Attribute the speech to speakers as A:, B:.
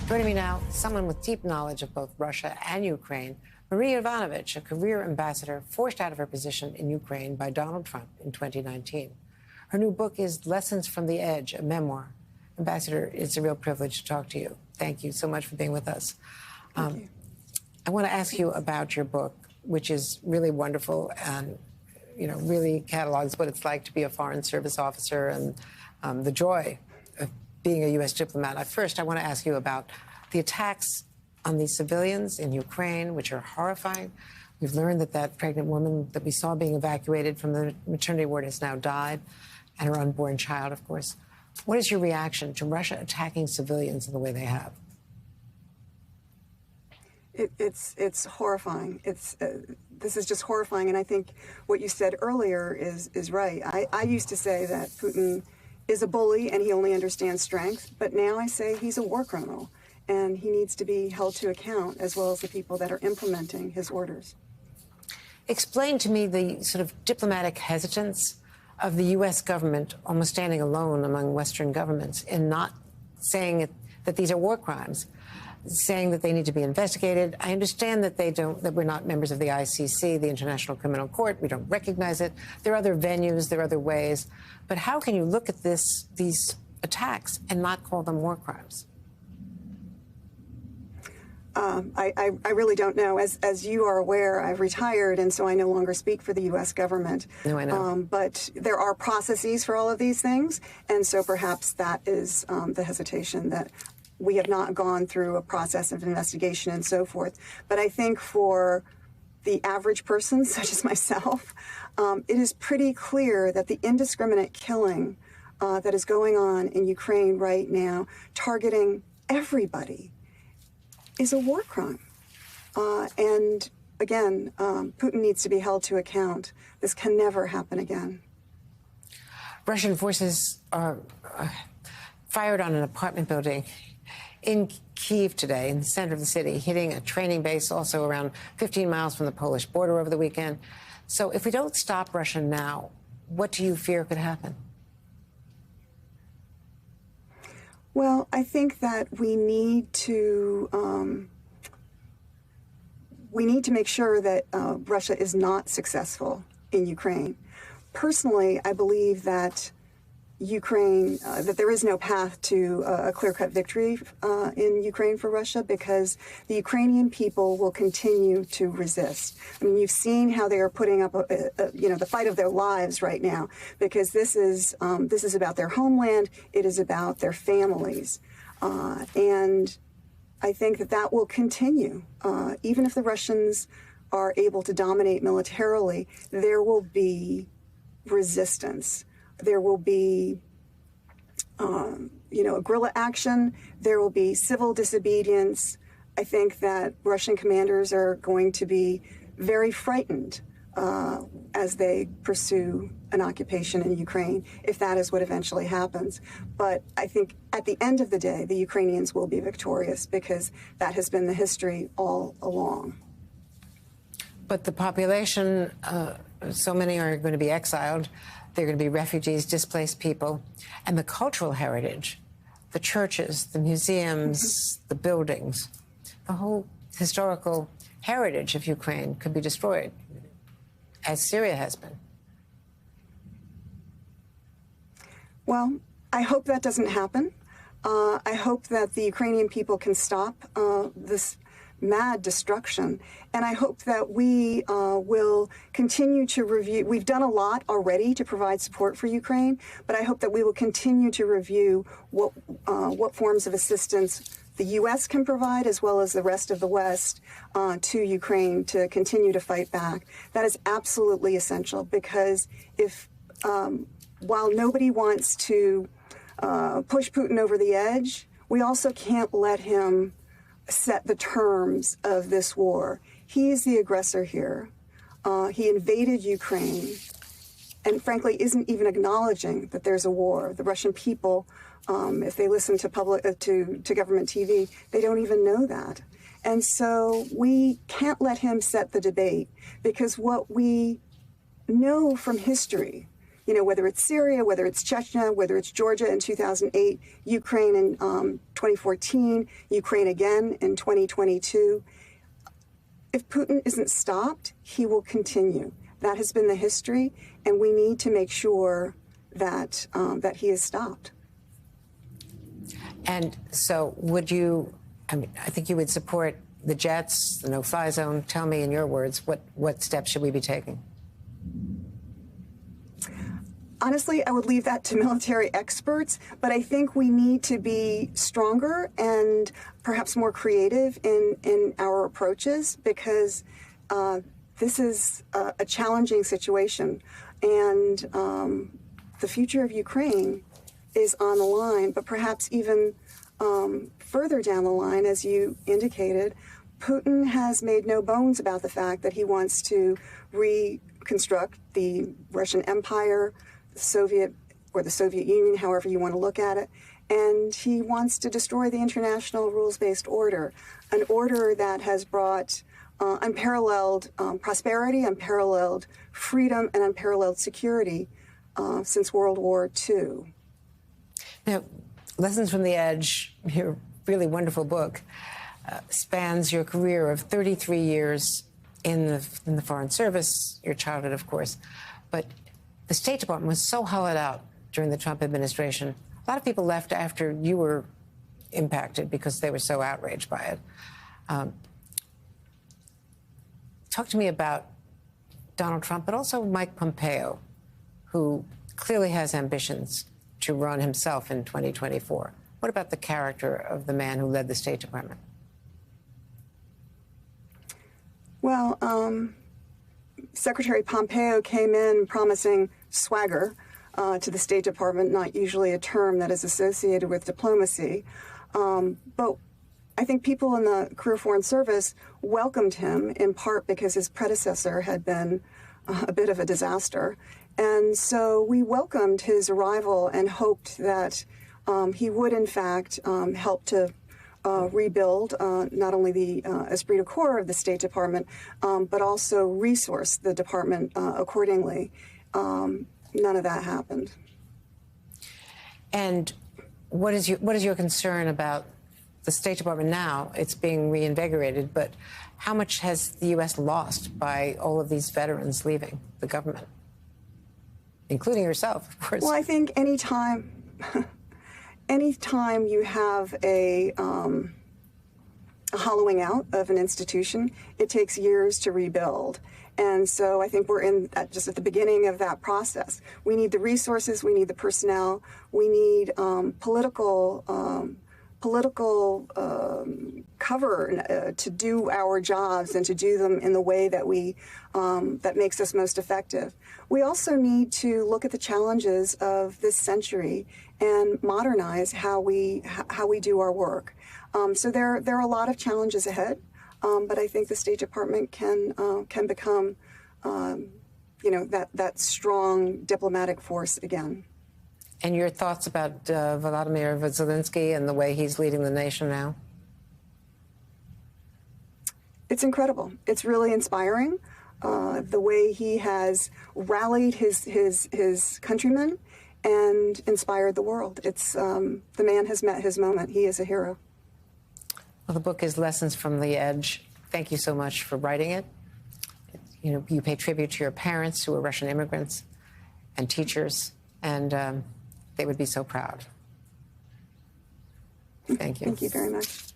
A: Joining me now, someone with deep knowledge of both Russia and Ukraine, Marie Yovanovitch, a career ambassador forced out of her position in Ukraine by Donald Trump in 2019. Her new book is Lessons from the Edge, a memoir. Ambassador, it's a real privilege to talk to you. Thank you so much for being with us.
B: Thank you.
A: I want to ask you about your book, which is really wonderful and, really catalogs what it's like to be a foreign service officer and the joy of being a U.S. diplomat. First, I want to ask you about the attacks on these civilians in Ukraine, which are horrifying. We've learned that that pregnant woman that we saw being evacuated from the maternity ward has now died, and her unborn child, of course. What is your reaction to Russia attacking civilians in the way they have?
B: It's horrifying. This is just horrifying, and I think what you said earlier is right. I used to say that Putin is a bully and he only understands strength, but now I say he's a war criminal and he needs to be held to account, as well as the people that are implementing his orders.
A: Explain to me the sort of diplomatic hesitance of the U.S. government, almost standing alone among Western governments, in not saying that these are war crimes, saying that they need to be investigated. I understand that that we're not members of the ICC, the International Criminal Court. We don't recognize it. There are other venues, there are other ways. But how can you look at these attacks and not call them war crimes?
B: I really don't know. As you are aware, I've retired, and so I no longer speak for the U.S. government.
A: No, I know.
B: But there are processes for all of these things, and so perhaps that is the hesitation, that we have not gone through a process of investigation and so forth. But I think for the average person, such as myself, it is pretty clear that the indiscriminate killing that is going on in Ukraine right now, targeting everybody, is a war crime. And again, Putin needs to be held to account. This can never happen again.
A: Russian forces are fired on an apartment building in Kyiv today, in the center of the city, hitting a training base also around 15 miles from the Polish border over the weekend. So if we don't stop Russia now, what do you fear could happen?
B: Well, I think that we need to make sure that Russia is not successful in Ukraine. Personally, I believe that Ukraine, that there is no path to a clear-cut victory in Ukraine for Russia, because the Ukrainian people will continue to resist. I mean, you've seen how they are putting up, the fight of their lives right now, because this is about their homeland. It is about their families, and I think that will continue. Even if the Russians are able to dominate militarily, there will be resistance. There will be, a guerrilla action. There will be civil disobedience. I think that Russian commanders are going to be very frightened as they pursue an occupation in Ukraine, if that is what eventually happens. But I think at the end of the day, the Ukrainians will be victorious, because that has been the history all along.
A: But the population, so many are going to be exiled. They're going to be refugees, displaced people. And the cultural heritage, the churches, the museums, the buildings, the whole historical heritage of Ukraine could be destroyed, as Syria has been.
B: Well, I hope that doesn't happen. I hope that the Ukrainian people can stop this mad destruction. And I hope that we will continue to review. We've done a lot already to provide support for Ukraine, but I hope that we will continue to review what forms of assistance the U.S. can provide, as well as the rest of the West, to Ukraine to continue to fight back. That is absolutely essential, because while nobody wants to push Putin over the edge, we also can't let him set the terms of this war. He is the aggressor here. He invaded Ukraine and frankly isn't even acknowledging that there's a war. The Russian people, if they listen to government TV, they don't even know that. And so we can't let him set the debate, because what we know from history you know, whether it's Syria, whether it's Chechnya, whether it's Georgia in 2008, Ukraine in 2014, Ukraine again in 2022. If Putin isn't stopped, he will continue. That has been the history, and we need to make sure that that he is stopped.
A: And so would you, I mean, I think you would support the jets, the no-fly zone. Tell me in your words, what steps should we be taking?
B: Honestly, I would leave that to military experts, but I think we need to be stronger and perhaps more creative in our approaches, because this is a challenging situation, and the future of Ukraine is on the line, but perhaps even further down the line, as you indicated, Putin has made no bones about the fact that he wants to reconstruct the Russian Empire, the Soviet Union, however you want to look at it, and he wants to destroy the international rules-based order, an order that has brought unparalleled prosperity, unparalleled freedom, and unparalleled security since World War II.
A: Now, Lessons from the Edge, your really wonderful book, spans your career of 33 years in the Foreign Service, your childhood, of course. But the State Department was so hollowed out during the Trump administration. A lot of people left after you were impacted because they were so outraged by it. Talk to me about Donald Trump, but also Mike Pompeo, who clearly has ambitions to run himself in 2024. What about the character of the man who led the State Department?
B: Well, Secretary Pompeo came in promising swagger to the State Department, not usually a term that is associated with diplomacy. But I think people in the Career Foreign Service welcomed him, in part because his predecessor had been a bit of a disaster. And so we welcomed his arrival and hoped that he would, in fact, help to rebuild not only the esprit de corps of the State Department, but also resource the department accordingly. None of that happened.
A: And what is your concern about the State Department now? It's being reinvigorated, but how much has the U.S. lost by all of these veterans leaving the government, including yourself, of course?
B: Well, I think anytime you have a hollowing out of an institution, it takes years to rebuild. And so I think we're just at the beginning of that process. We need the resources, we need the personnel, we need political cover to do our jobs and to do them in the way that that makes us most effective. We also need to look at the challenges of this century and modernize how we do our work. So there are a lot of challenges ahead, but I think the State Department can become, that strong diplomatic force again.
A: And your thoughts about Volodymyr Zelensky and the way he's leading the nation now?
B: It's incredible. It's really inspiring, the way he has rallied his countrymen and inspired the world. It's the man has met his moment. He is a hero.
A: Well, the book is Lessons from the Edge. Thank you so much for writing it. You pay tribute to your parents who were Russian immigrants and teachers, and they would be so proud. Thank you.
B: Thank you very much.